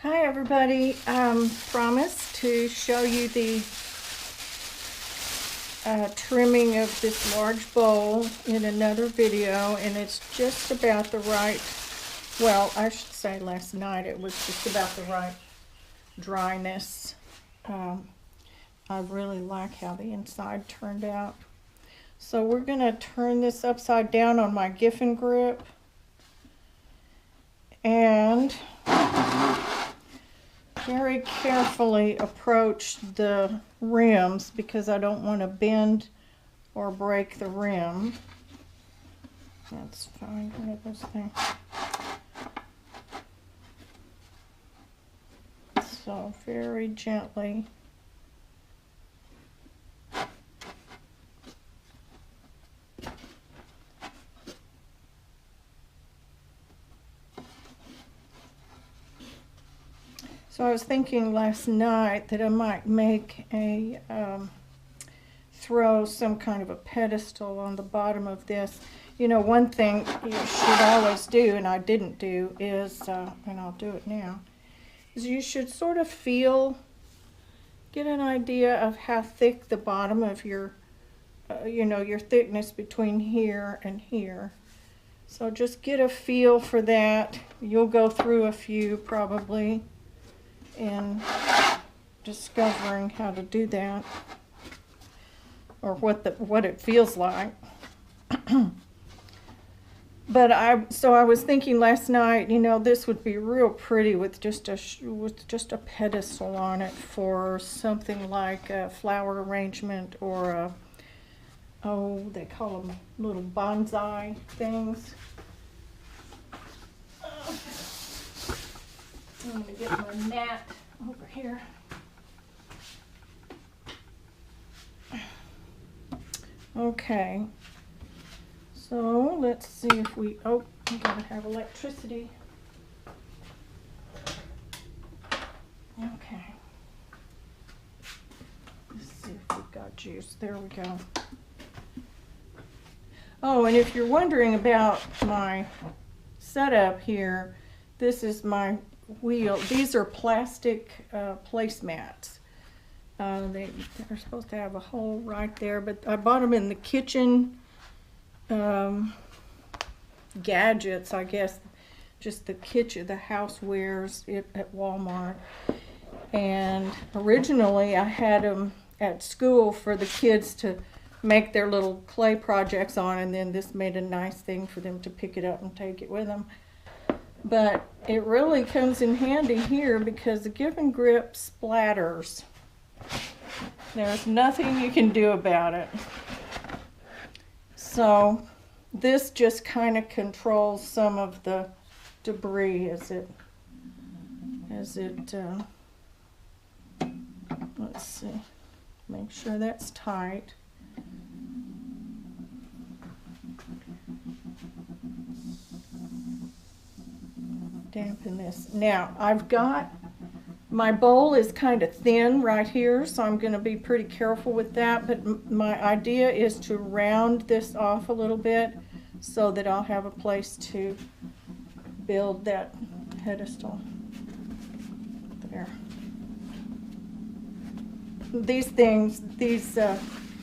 Hi everybody, promised to show you the trimming of this large bowl in another video, and it's just about the right, well, I should say last night it was just about the right dryness. I really like how the inside turned out. So we're going to turn this upside down on my Giffin Grip and very carefully approach the rims because I don't want to bend or break the rim. Let's find one of those things. So very gently. So I was thinking last night that I might make a, throw some kind of a pedestal on the bottom of this. You know, one thing you should always do, and I didn't do, is, and I'll do it now, is you should sort of get an idea of how thick the bottom of your, your thickness between here and here. So just get a feel for that. You'll go through a few probably in discovering how to do that, or what it feels like. But I was thinking last night, this would be real pretty with just a pedestal on it for something like a flower arrangement or they call them little bonsai things. I'm going to get my mat over here. Okay, so let's see if we, I gotta have electricity. Okay, let's see if we've got juice. There we go. Oh, and if you're wondering about my setup here, this is my wheel. These are plastic placemats. They're supposed to have a hole right there, but I bought them in the kitchen gadgets, I guess, just the kitchen, the housewares at Walmart. And originally I had them at school for the kids to make their little clay projects on, and then this made a nice thing for them to pick it up and take it with them. But it really comes in handy here because the Giffin Grip splatters. There's nothing you can do about it. So this just kind of controls some of the debris as it let's see, make sure that's tight. Dampen this. Now I've got, my bowl is kind of thin right here, so I'm going to be pretty careful with that, but my idea is to round this off a little bit so that I'll have a place to build that pedestal there. These things, this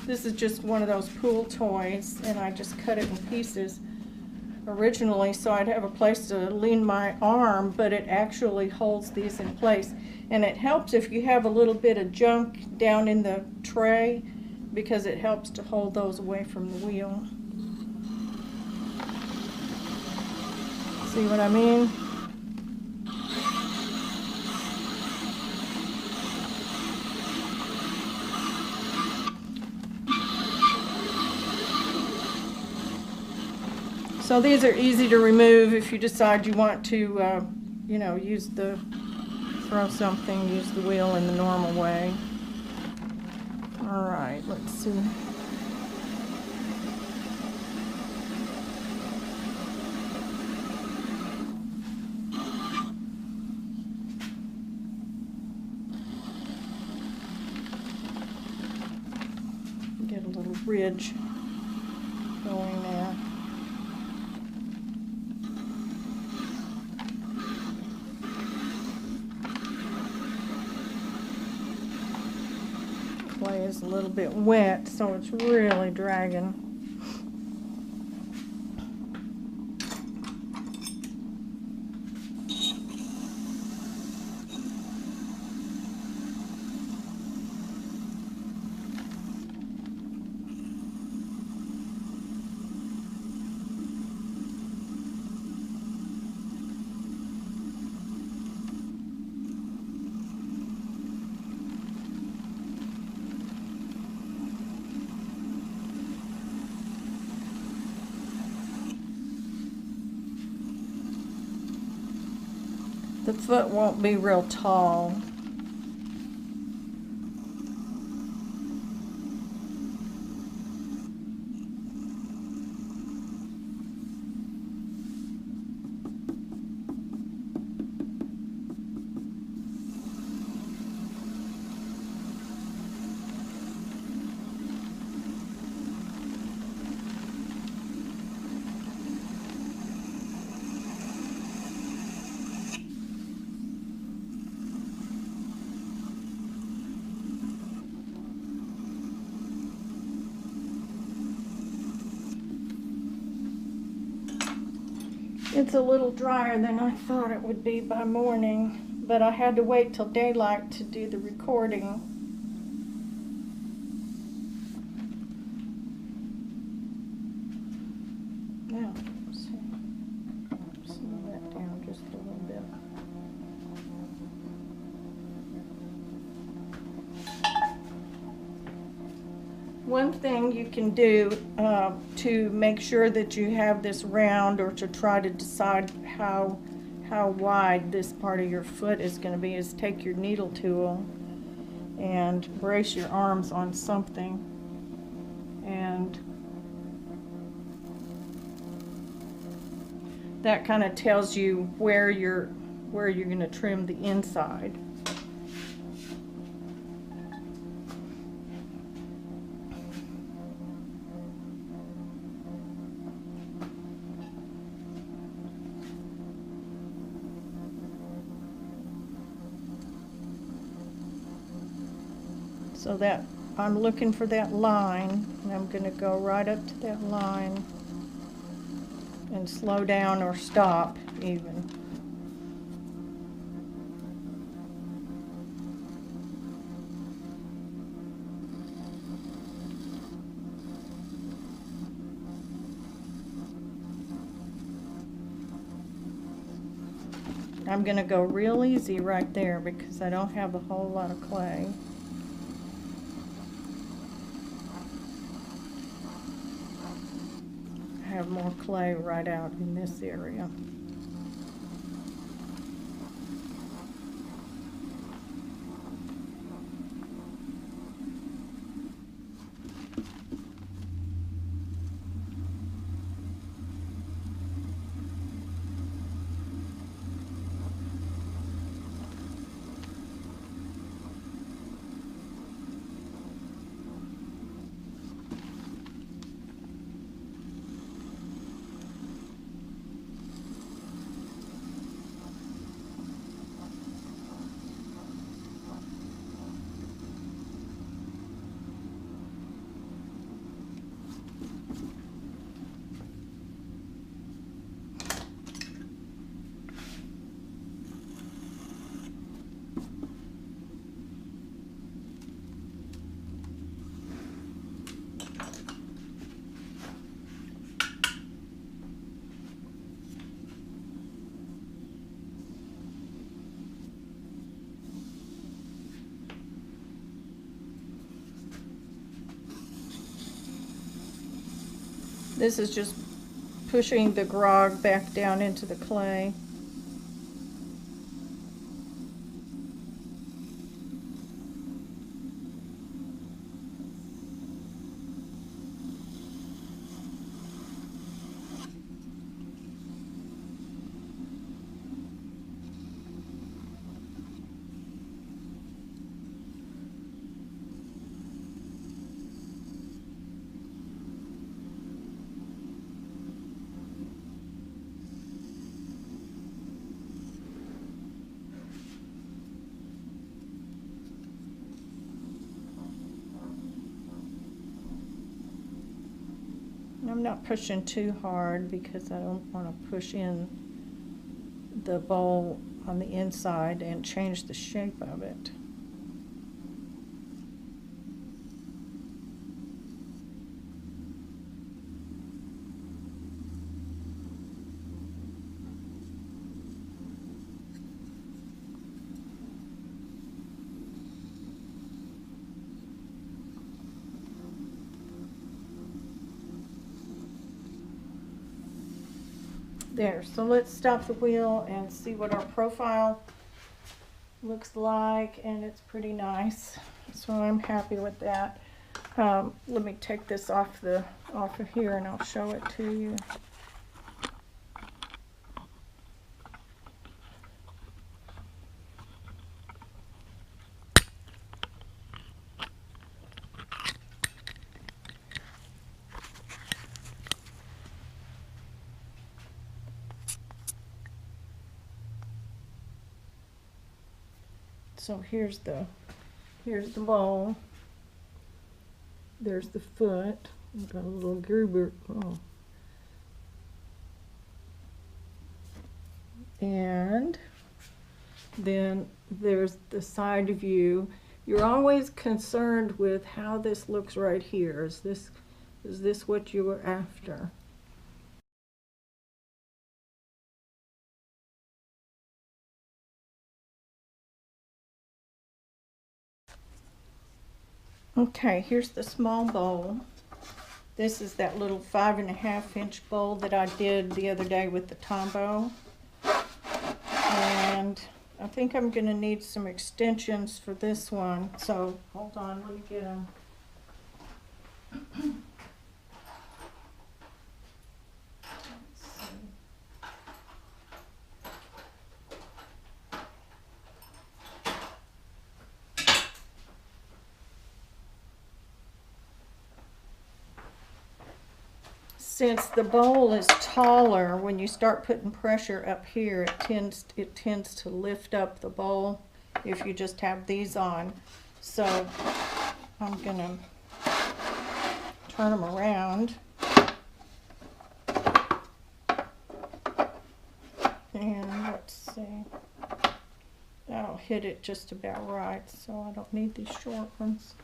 is just one of those pool toys, and I just cut it in pieces originally so I'd have a place to lean my arm, but it actually holds these in place. And it helps if you have a little bit of junk down in the tray, because it helps to hold those away from the wheel. See what I mean? So these are easy to remove if you decide you want to, throw something, use the wheel in the normal way. All right, let's see. Get a little ridge going there. is a little bit wet, so it's really dragging. The foot won't be real tall. It's a little drier than I thought it would be by morning, but I had to wait till daylight to do the recording. Now, let's see. Slow that down just a little bit. One thing you can do to make sure that you have this round, or to try to decide how wide this part of your foot is going to be, is take your needle tool and brace your arms on something, and that kind of tells you where you're going to trim the inside. So that I'm looking for that line, and I'm going to go right up to that line and slow down or stop even. I'm going to go real easy right there because I don't have a whole lot of clay. Have more clay right out in this area. This is just pushing the grog back down into the clay. I'm not pushing too hard because I don't want to push in the bowl on the inside and change the shape of it. There, so let's stop the wheel and see what our profile looks like, and it's pretty nice, so I'm happy with that. Let me take this off of here and I'll show it to you. So here's the bowl. There's the foot. I've got a little Gerber. Oh. And then there's the side view. You're always concerned with how this looks right here. Is this what you were after? Okay, here's the small bowl. This is that little 5.5-inch bowl that I did the other day with the Tombow. And I think I'm going to need some extensions for this one. So hold on, let me get them. Since the bowl is taller, when you start putting pressure up here, it tends to lift up the bowl if you just have these on. So I'm gonna turn them around, and let's see, that'll hit it just about right, so I don't need these short ones.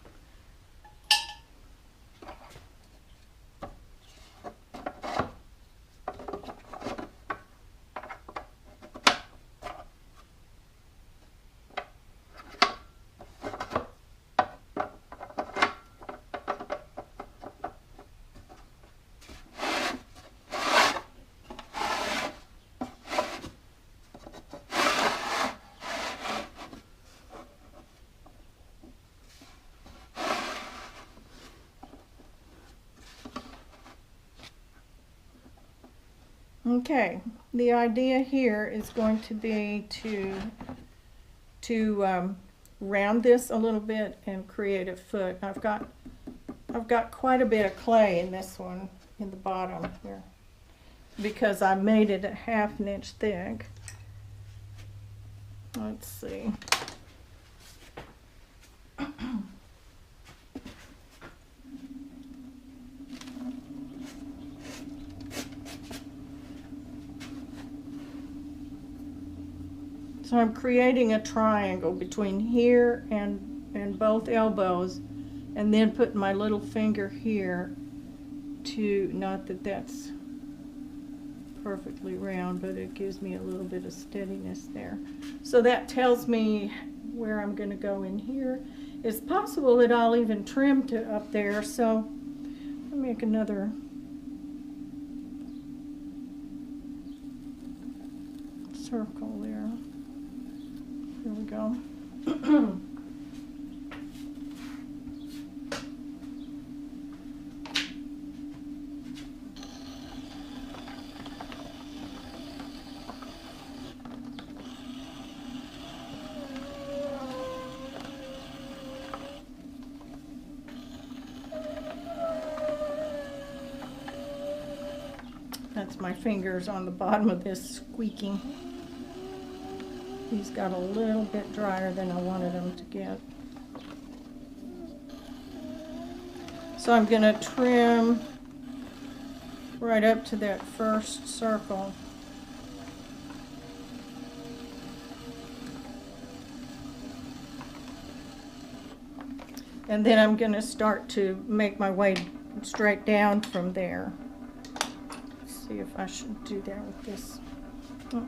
Okay, the idea here is going to be to round this a little bit and create a foot. I've got quite a bit of clay in this one in the bottom here because I made it a 1/2 inch thick. Let's see. So I'm creating a triangle between here and both elbows, and then putting my little finger here to, not that that's perfectly round, but it gives me a little bit of steadiness there. So that tells me where I'm going to go in here. It's possible that I'll even trim to up there, so I'll make another circle there. Here we go. That's my fingers on the bottom of this squeaking. These got a little bit drier than I wanted them to get. So I'm going to trim right up to that first circle. And then I'm going to start to make my way straight down from there. Let's see if I should do that with this. Oh.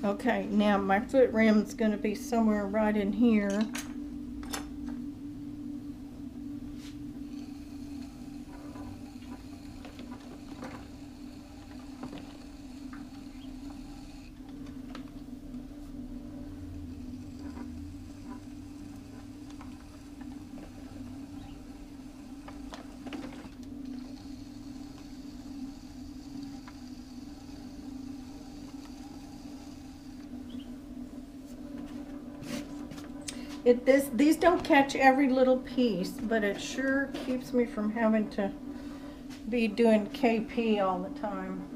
Okay, now my foot rim is going to be somewhere right in here. These don't catch every little piece, but it sure keeps me from having to be doing KP all the time.